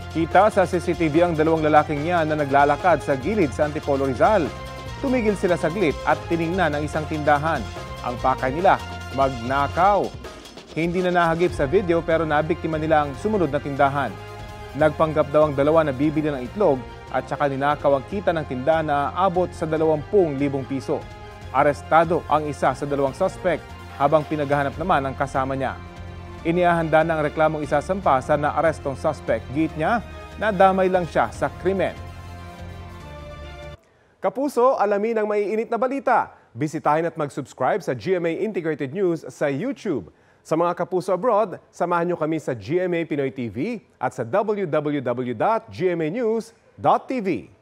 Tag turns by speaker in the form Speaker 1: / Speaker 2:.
Speaker 1: Kita sa CCTV ang dalawang lalaking yan na naglalakad sa gilid sa Antipolo Rizal. Tumigil sila saglit at tiningnan ang isang tindahan. Ang pakay nila, magnakaw. Hindi na nahagip sa video pero nabiktima nila ang sumunod na tindahan. Nagpanggap daw ang dalawa na bibili ng itlog at saka ninakaw ang kita ng tindahan na abot sa 20,000 piso. Arestado ang isa sa dalawang suspect habang pinaghahanap naman ang kasama niya. Inihahanda na ang reklamong isasampa sa naarestong suspect. Giit niya, nadamay lang siya sa krimen. Kapuso, alamin ang maiinit na balita. Bisitahin at mag-subscribe sa GMA Integrated News sa YouTube. Sa mga kapuso abroad, samahan niyo kami sa GMA Pinoy TV at sa www.gmanews.tv.